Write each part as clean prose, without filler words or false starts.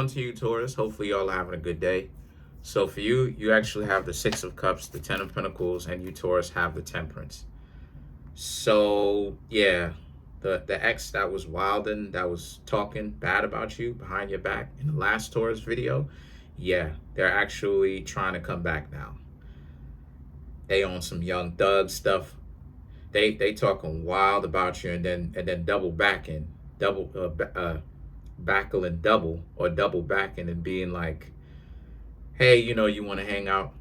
on to you, Taurus? Hopefully y'all are having a good day. So for you, you actually have the Six of Cups, the Ten of Pentacles, and you, Taurus, have the Temperance. So yeah, the ex that was wilding, that was talking bad about you behind your back in the last Taurus video, yeah, they're actually trying to come back now. They on some Young Thug stuff. They talking wild about you, and then double backing, backling double, or double backing and being like, hey, you want to hang out,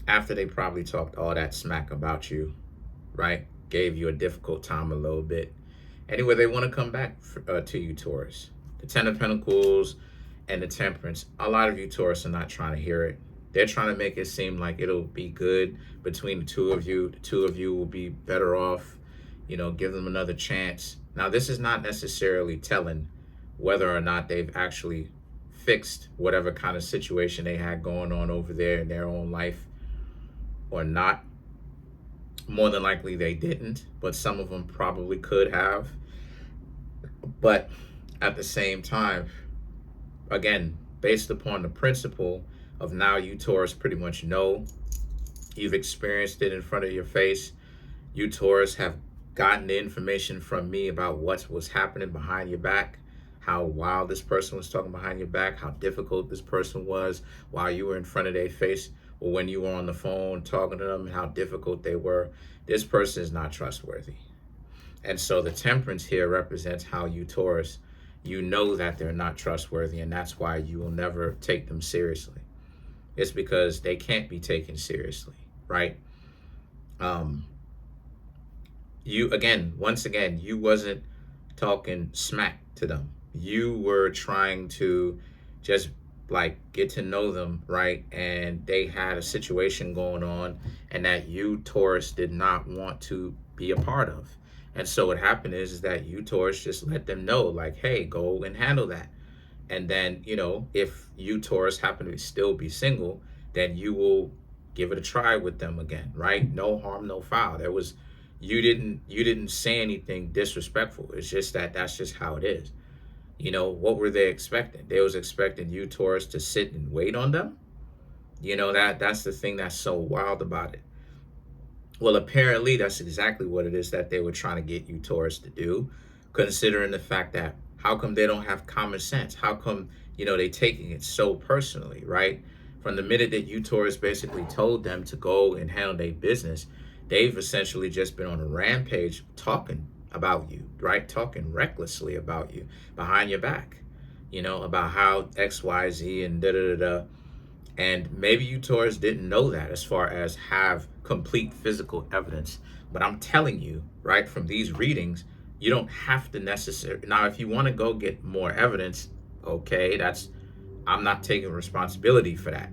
after they probably talked all that smack about you, right? Gave you a difficult time a little bit. Anyway, they want to come back to you, Taurus. The Ten of Pentacles and the Temperance. A lot of you, Taurus, are not trying to hear it. They're trying to make it seem like it'll be good between the two of you. The two of you will be better off. Give them another chance. Now, this is not necessarily telling whether or not they've actually fixed whatever kind of situation they had going on over there in their own life or not. More than likely they didn't, but some of them probably could have. But at the same time, again, based upon the principle of now you, Taurus, pretty much know, you've experienced it in front of your face. You, Taurus, have gotten the information from me about what was happening behind your back, how wild this person was talking behind your back, how difficult this person was while you were in front of their face, or when you were on the phone talking to them, and how difficult they were. This person is not trustworthy. And so the Temperance here represents how you, Taurus, you know that they're not trustworthy, and that's why you will never take them seriously. It's because they can't be taken seriously, right? Once again, you wasn't talking smack to them. You were trying to just get to know them, right? And they had a situation going on, and that you, Taurus, did not want to be a part of. And so what happened is that you, Taurus, just let them know, like, hey, go and handle that. And then, if you, Taurus, happen to still be single, then you will give it a try with them again, right? No harm, no foul. You didn't say anything disrespectful. It's just that's just how it is. What were they expecting? They was expecting you, Taurus, to sit and wait on them. That's the thing that's so wild about it. Well, apparently that's exactly what it is that they were trying to get you, Taurus, to do, considering the fact that how come they don't have common sense? How come, they taking it so personally, right? From the minute that you, Taurus, basically told them to go and handle their business, they've essentially just been on a rampage talking about you, right? Talking recklessly about you behind your back, about how X, Y, Z and da-da-da-da. And maybe you, Taurus, didn't know that as far as have complete physical evidence. But I'm telling you, right, from these readings, you don't have to necessarily. Now, if you want to go get more evidence, okay, I'm not taking responsibility for that.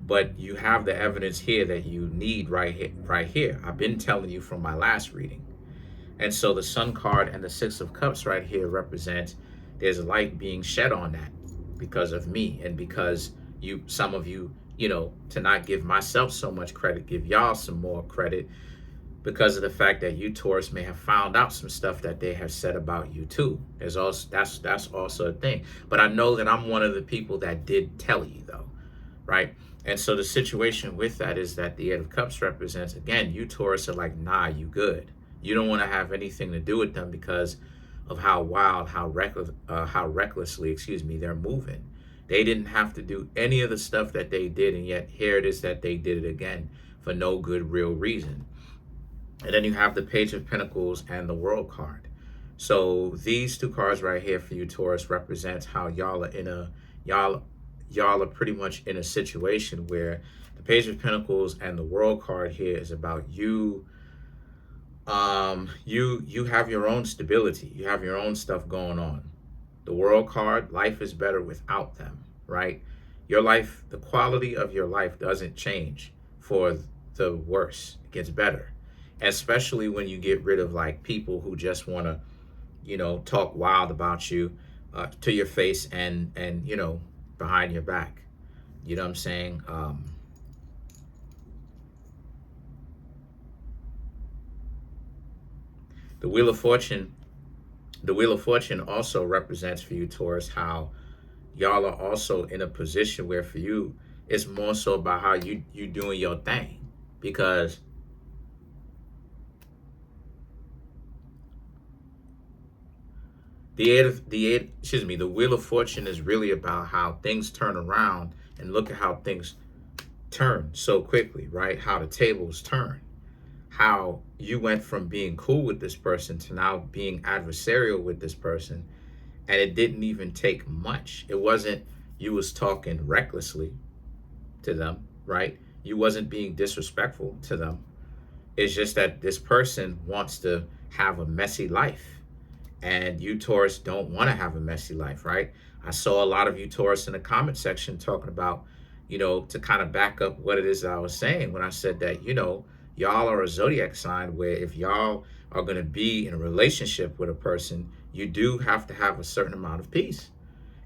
But you have the evidence here that you need right here. I've been telling you from my last reading. And so the Sun card and the Six of Cups right here represent there's light being shed on that because of me, and because some of you, to not give myself so much credit, give y'all some more credit, because of the fact that you, Taurus, may have found out some stuff that they have said about you too. There's also that's also a thing. But I know that I'm one of the people that did tell you, though, right? And so the situation with that is that the Eight of Cups represents, again, you, Taurus, are like, nah, you good. You don't want to have anything to do with them because of how wild, how recklessly, they're moving. They didn't have to do any of the stuff that they did, and yet here it is that they did it again for no good real reason. And then you have the Page of Pentacles and the World card. So these two cards right here for you, Taurus, represents how y'all are pretty much in a situation where the Page of Pentacles and the World card here is about you. You have your own stability. You have your own stuff going on. The World card, life is better without them, right? Your life, the quality of your life doesn't change for the worse. It gets better, especially when you get rid of people who just want to, talk wild about you to your face and behind your back. You know what I'm saying? The Wheel of Fortune also represents for you, Taurus, how y'all are also in a position where for you, it's more so about how you doing your thing. Because the Wheel of Fortune is really about how things turn around, and look at how things turn so quickly, right? How the tables turn. How you went from being cool with this person to now being adversarial with this person, and it didn't even take much. It wasn't you was talking recklessly to them, right? You wasn't being disrespectful to them. It's just that this person wants to have a messy life, and you Taurus don't want to have a messy life, right? I saw a lot of you Taurus in the comment section talking about, to kind of back up what it is that I was saying when I said that, y'all are a zodiac sign where if y'all are going to be in a relationship with a person, you do have to have a certain amount of peace.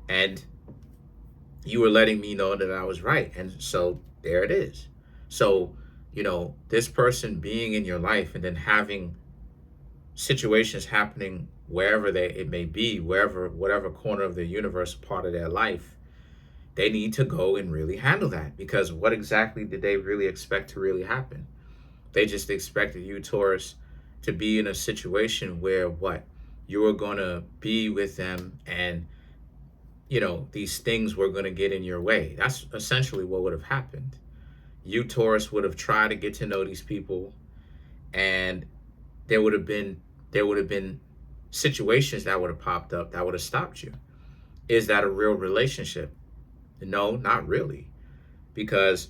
And you were letting me know that I was right. And so there it is. So, this person being in your life and then having situations happening wherever it may be, whatever corner of the universe, part of their life, they need to go and really handle that. Because what exactly did they really expect to really happen? They just expected you, Taurus, to be in a situation where you were going to be with them, and these things were going to get in your way. That's essentially what would have happened. You Taurus would have tried to get to know these people, and there would have been situations that would have popped up that would have stopped you. Is that a real relationship? No, not really, because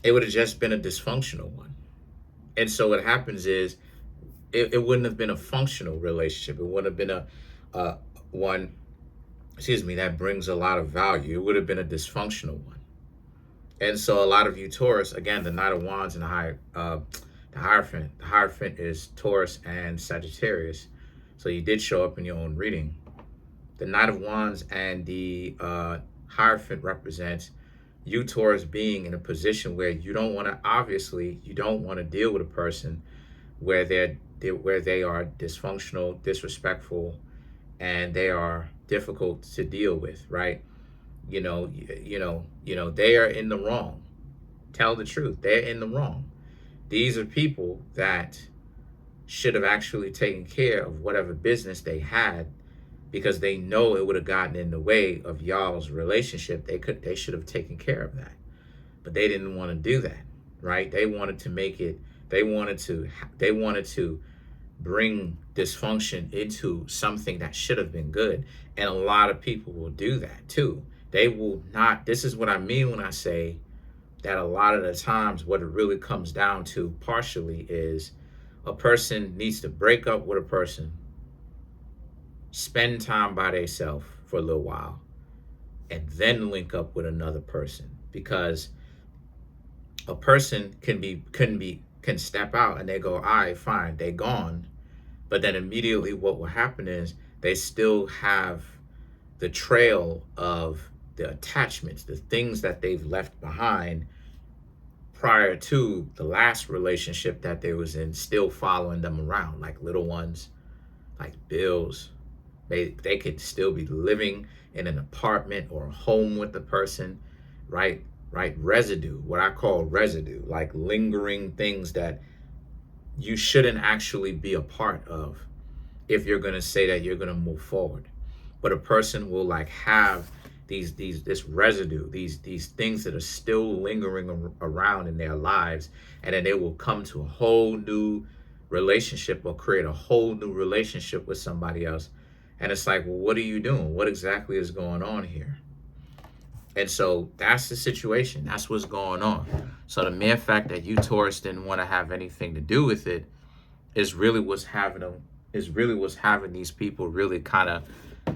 it would have just been a dysfunctional one. And so what happens is it wouldn't have been a functional relationship. It wouldn't have been a one, that brings a lot of value. It would have been a dysfunctional one. And so a lot of you Taurus, again, the Knight of Wands and the Hierophant. The Hierophant is Taurus and Sagittarius. So you did show up in your own reading. The Knight of Wands and the Hierophant represents you Taurus being in a position where you don't want to deal with a person where they are dysfunctional, disrespectful, and they are difficult to deal with, right? They are in the wrong. Tell the truth, they're in the wrong. These are people that should have actually taken care of whatever business they had, because they know it would have gotten in the way of y'all's relationship. They should have taken care of that, but they didn't want to do that, right? They wanted to make it. They wanted to bring dysfunction into something that should have been good, and a lot of people will do that too. They will not. This is what I mean when I say that a lot of the times what it really comes down to partially is a person needs to break up with a person, spend time by themselves for a little while, and then link up with another person. Because a person can step out and they go, all right, fine, they gone. But then immediately what will happen is they still have the trail of the attachments, the things that they've left behind prior to the last relationship that they was in, still following them around, like little ones, like bills. They could still be living in an apartment or a home with the person, right? Residue, what I call residue, like lingering things that you shouldn't actually be a part of if you're going to say that you're going to move forward. But a person will have this residue, these things that are still lingering around in their lives, and then they will come to a whole new relationship or create a whole new relationship with somebody else. And it's like, well, what are you doing? What exactly is going on here? And so that's the situation. That's what's going on. So the mere fact that you Taurus didn't want to have anything to do with it is really what's having these people really kind of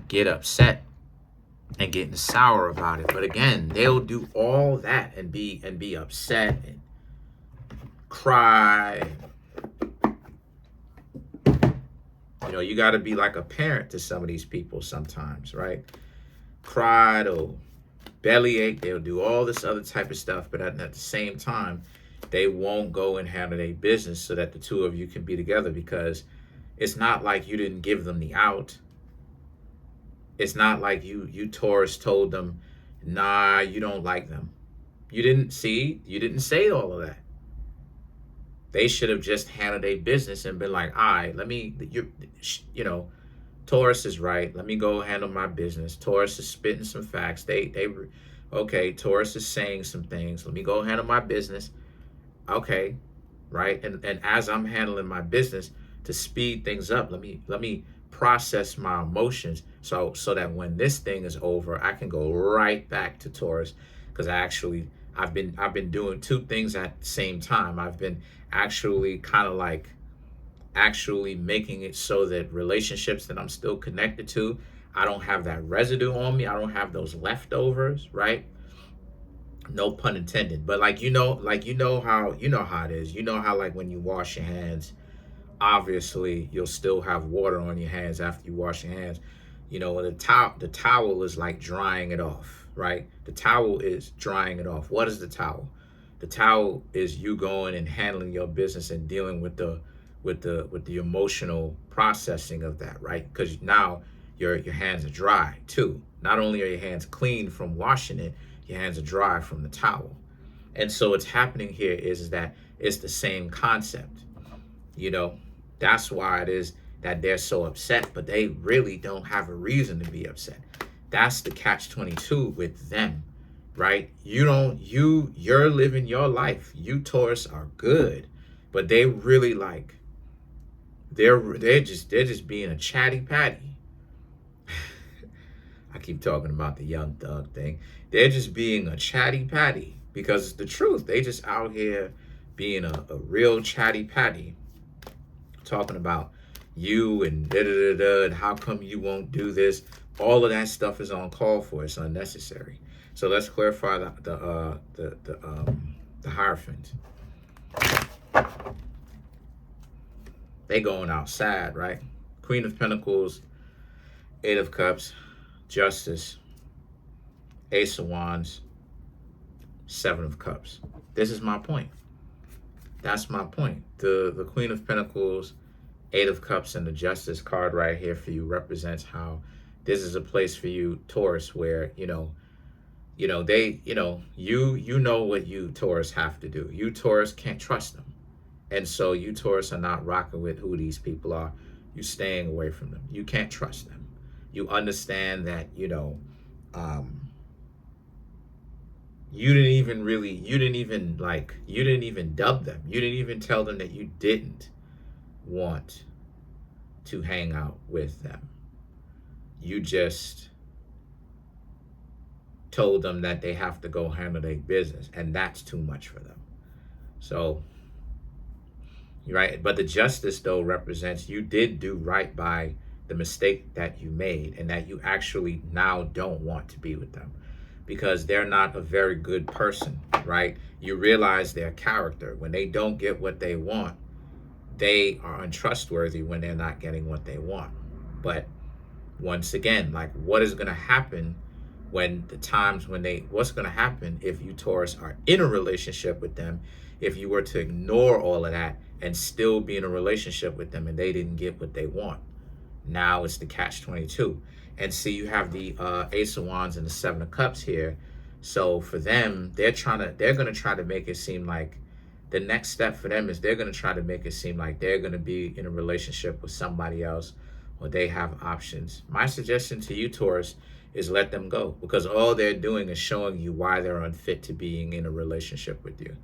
get upset and getting sour about it. But again, they'll do all that and be upset and cry. You got to be like a parent to some of these people sometimes, right? Cry, they'll bellyache, they'll do all this other type of stuff, but at the same time, they won't go and handle their business so that the two of you can be together, because it's not like you didn't give them the out. It's not like you Taurus told them, nah, you don't like them. You didn't say all of that. They should have just handled their business and been like, all right, you know, Taurus is right. Let me go handle my business. Taurus is spitting some facts. Okay, Taurus is saying some things. Let me go handle my business. Okay, right. And as I'm handling my business, to speed things up, let me process my emotions so that when this thing is over, I can go right back to Taurus, because I've been doing two things at the same time. I've been actually kind of like actually making it so that relationships that I'm still connected to, I don't have that residue on me. I don't have those leftovers, right? No pun intended. But you know how it is. You know how like when you wash your hands, obviously you'll still have water on your hands after you wash your hands. You know, the towel is like drying it off, right? The towel is drying it off. What is the towel? The towel is you going and handling your business and dealing with the emotional processing of that, right? Because now your hands are dry too. Not only are your hands clean from washing it, your hands are dry from the towel. And so what's happening here is that it's the same concept. You know, that's why it is that they're so upset, but they really don't have a reason to be upset. That's the catch-22 with them, right? You're living your life. You Taurus are good, but they really like, they're just being a chatty patty. I keep talking about the young thug thing. They're just being a chatty patty because it's the truth. They just out here being a real chatty patty, talking about you and da da da da, and how come you won't do this. All of that stuff is uncalled for. It's unnecessary. So let's clarify the Hierophant. They going out sad, right? Queen of Pentacles, Eight of Cups, Justice, Ace of Wands, Seven of Cups. This is my point. That's my point. The Queen of Pentacles, Eight of Cups, and the Justice card right here for you represents how this is a place for you, Taurus, where you know what you Taurus have to do. You Taurus can't trust them, and so you Taurus are not rocking with who these people are. You staying away from them. You can't trust them. You understand that you didn't even dub them. You didn't even tell them that you didn't want to hang out with them. You just told them that they have to go handle their business, and that's too much for them. So, right, but the Justice though represents you did do right by the mistake that you made, and that you actually now don't want to be with them because they're not a very good person, right? You realize their character. When they don't get what they want, they are untrustworthy when they're not getting what they want. But once again, like, what is going to happen what's going to happen if you Taurus are in a relationship with them, if you were to ignore all of that and still be in a relationship with them and they didn't get what they want? Now it's the catch-22. And see, you have the Ace of Wands and the Seven of Cups here. So for them, they're going to try to make it seem like the next step for them is they're going to try to make it seem like they're going to be in a relationship with somebody else, or they have options. My suggestion to you, Taurus, is let them go, because all they're doing is showing you why they're unfit to being in a relationship with you.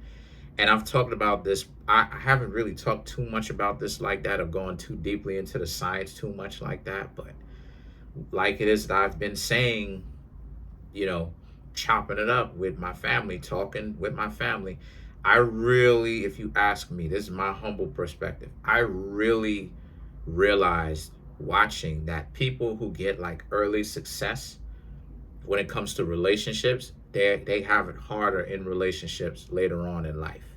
And I've talked about this. I haven't really talked too much about this like that, or gone too deeply into the science too much like that. But like it is that I've been saying, chopping it up with my family, talking with my family, I really, if you ask me, this is my humble perspective, I really realized watching that people who get like early success when it comes to relationships, they have it harder in relationships later on in life.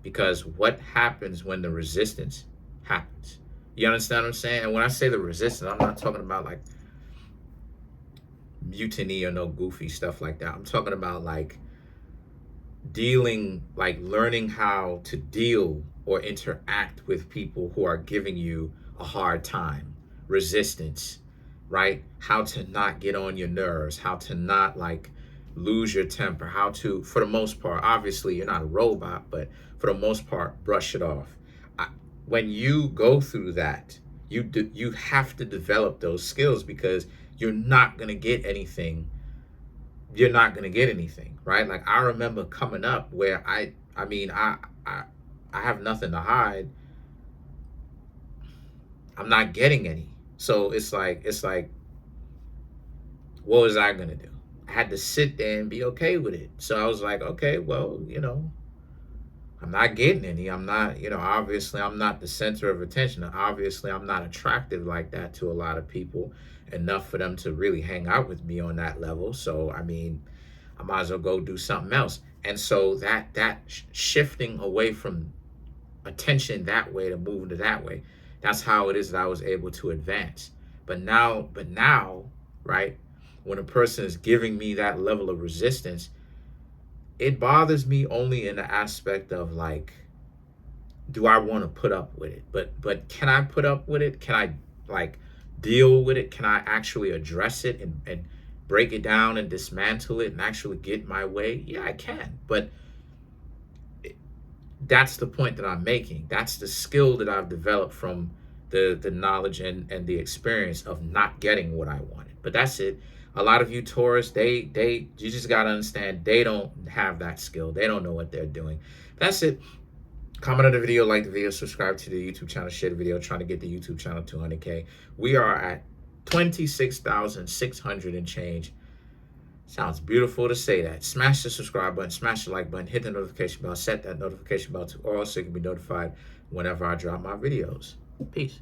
Because what happens when the resistance happens? You understand what I'm saying? And when I say the resistance, I'm not talking about like mutiny or no goofy stuff like that. I'm talking about like learning how to deal or interact with people who are giving you a hard time, resistance, right? How to not get on your nerves, how to not like lose your temper, how to, for the most part, obviously you're not a robot, but for the most part, brush it off. I, when you go through that, you have to develop those skills, because you're not gonna get anything. You're not gonna get anything, right? Like I remember coming up where I mean, I have nothing to hide. I'm not getting any. So it's like what was I gonna do? I had to sit there and be okay with it. So I was like, okay, well, I'm not getting any. I'm not, obviously I'm not the center of attention. Obviously I'm not attractive like that to a lot of people, enough for them to really hang out with me on that level. So I mean, I might as well go do something else. And so that shifting away from attention that way to moving to that way, that's how it is that I was able to advance. But now, right, when a person is giving me that level of resistance, it bothers me only in the aspect of like, do I want to put up with it? But can I put up with it? Can I like deal with it? Can I actually address it and break it down and dismantle it and actually get my way? Yeah, I can. But that's the point that I'm making. That's the skill that I've developed from the knowledge and the experience of not getting what I wanted. But that's it. A lot of you Taurus, they you just gotta understand, they don't have that skill. They don't know what they're doing. That's it. Comment on the video, like the video, subscribe to the YouTube channel, share the video, trying to get the YouTube channel to 100K. We are at 26,600 and change. Sounds beautiful to say that. Smash the subscribe button, smash the like button, hit the notification bell, set that notification bell to all so you can be notified whenever I drop my videos. Peace.